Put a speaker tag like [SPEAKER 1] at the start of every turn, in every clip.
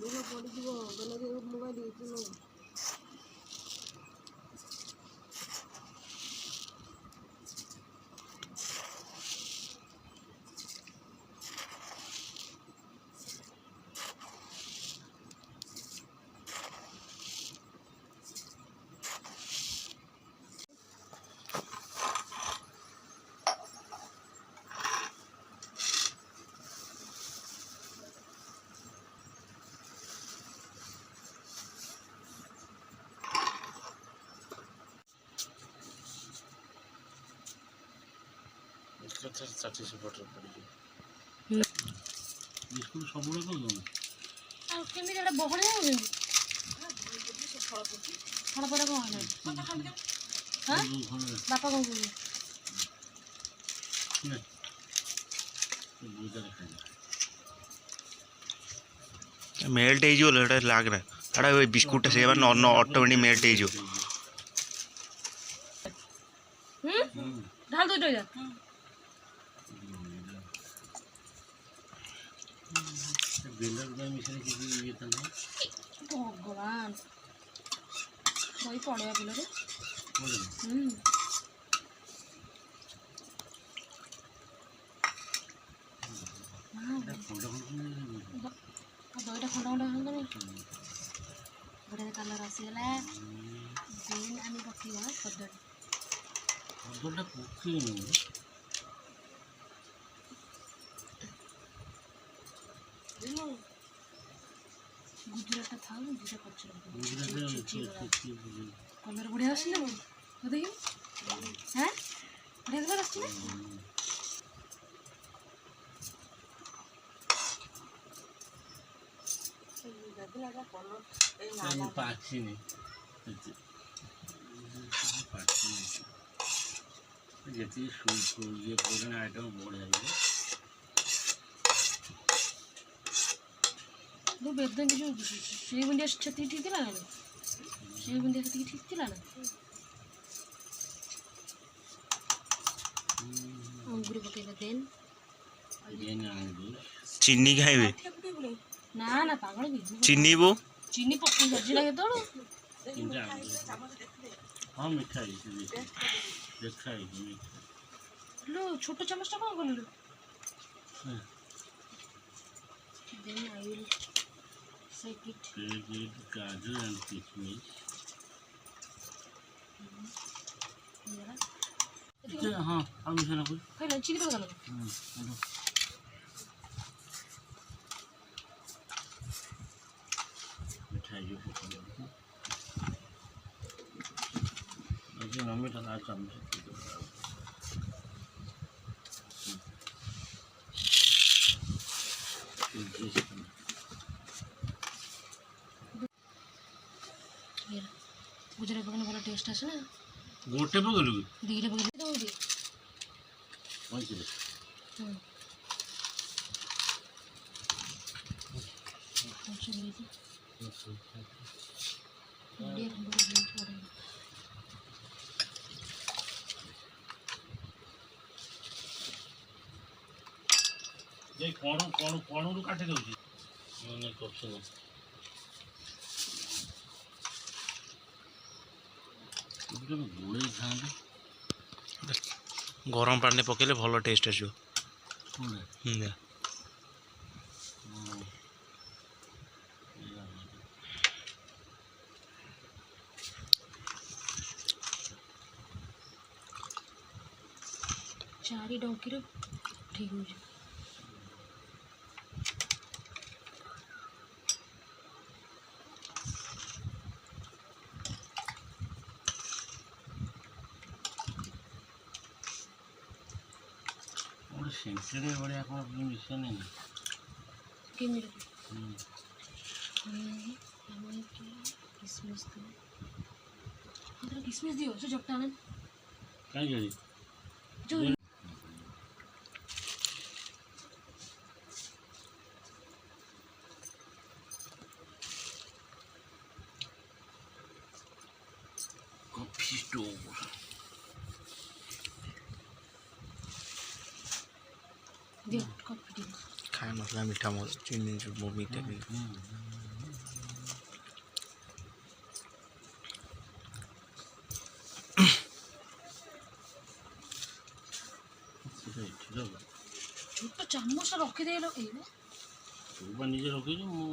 [SPEAKER 1] ପଡ଼ିଯିବ ବେଲେ ମୋବାଇଲ ହେଇଛି।
[SPEAKER 2] साठी से बटर पड़ी बिस्कुट सब गुड़ा कर दो
[SPEAKER 3] आ केमी रे बहड़ जाउ फड़ पड़ा को है हां बापा को बोल
[SPEAKER 2] नहीं बुझा रखा
[SPEAKER 4] मेल्ट हो जो लड़ा लाग रहा अड़ा वो बिस्कुट से बन और ऑटोमेटिक मेल्ट हो जो
[SPEAKER 3] ढाल दो जा
[SPEAKER 2] बेलर में मिशन की ये था ना
[SPEAKER 3] भगवान भाई पड़े पिलो रे दईटा खंडा खंडा खंडा बढ़िया कलर आसीगला देन आम पकड़ा कदड़ी
[SPEAKER 2] कदटा पके
[SPEAKER 3] गुजरात था गुजरात पचर कलर बढ़िया आसी ना देखिए हाँ बढ़िया कलर आसी
[SPEAKER 2] ना पाची नहीं जैसे ये पुराना आइटम बोल है
[SPEAKER 3] वो बेदन के जो श्री बंदिया छती ठीक थी ना श्री बंदिया छती ठीक थी ना अंगूर पकेला देन
[SPEAKER 4] चीनी खाइबे
[SPEAKER 3] ना ना पागल भी
[SPEAKER 4] चीनी वो
[SPEAKER 3] चीनी पक्की सब्जी लगे तो
[SPEAKER 2] हाँ मीठा है देखा है
[SPEAKER 3] लो छोटा चम्मच टा कौन कर लो then I will shake it
[SPEAKER 2] काजू एंड किशमिश हाँ हम मिशन कोई
[SPEAKER 3] खाइला चिकन बना लो
[SPEAKER 2] मिठाई जो नम्बर का चम्मच
[SPEAKER 3] गुजरात पकने वाला टेस्ट आसे ना
[SPEAKER 2] गोटे पकड़ू
[SPEAKER 3] दीरे पकने तो दी
[SPEAKER 2] कौन सी
[SPEAKER 3] अच्छा गई थी ये बड़ा छोड़
[SPEAKER 2] ये कौन रू काटे दउची माने ऑप्शन गोड़े खाने
[SPEAKER 4] गरम पानी पकेले भल टेस्ट आसो
[SPEAKER 3] चारी डोंकी रे ठीक हो
[SPEAKER 2] सेंचुरी बढ़िया कौन मिशन है
[SPEAKER 3] के मिल हमें किसमिस दो इधर किसमिस दियो जो जपटा ना
[SPEAKER 2] क्या करी
[SPEAKER 3] जो
[SPEAKER 2] कॉफी स्टोव
[SPEAKER 3] दियो कॉफी दियो
[SPEAKER 4] खाए मसला मीठा चीनी जो मीठा
[SPEAKER 3] ରଖିଦେଇଲ ଏଇ
[SPEAKER 2] ତୁ ବା ନିଜେ ରଖିଛୁ ମୁଁ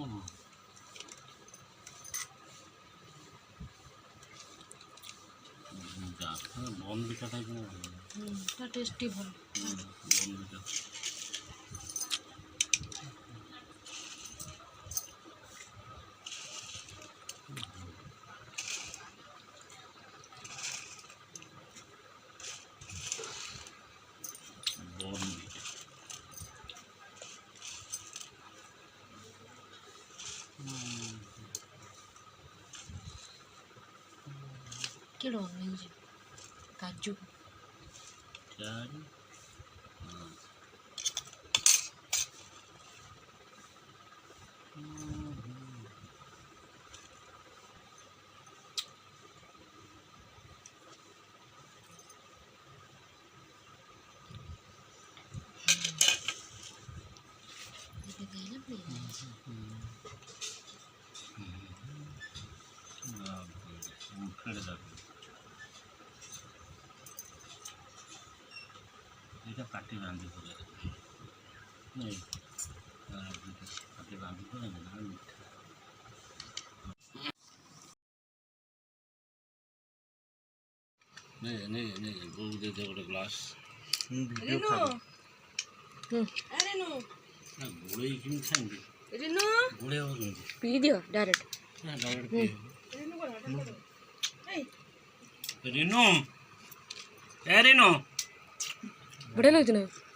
[SPEAKER 2] ବନ୍ଦ ବିକା ଖାଇଛୁ ନା
[SPEAKER 3] ତା ଟେଷ୍ଟି ଭଲ
[SPEAKER 2] ବନ୍ଦ ବିକା
[SPEAKER 3] केड़ो नहीं काजू
[SPEAKER 2] चार এটা পাটি বাঁধি করে পাটি বাঁধি করে না মিঠা নে বউ দে গোটে গ্লাস
[SPEAKER 1] রিনু আরে নো
[SPEAKER 2] না গোড়েই কিনে খাইবি
[SPEAKER 1] রিনু
[SPEAKER 2] গোড়ে হব কেমতি
[SPEAKER 3] पी दियो डायरेक्ट
[SPEAKER 2] না ডাইরেক্ট পিয়ে
[SPEAKER 1] রিনু বড় হাঁটা এই
[SPEAKER 2] রিনু এ রিনু
[SPEAKER 3] बढ़िया लगते ना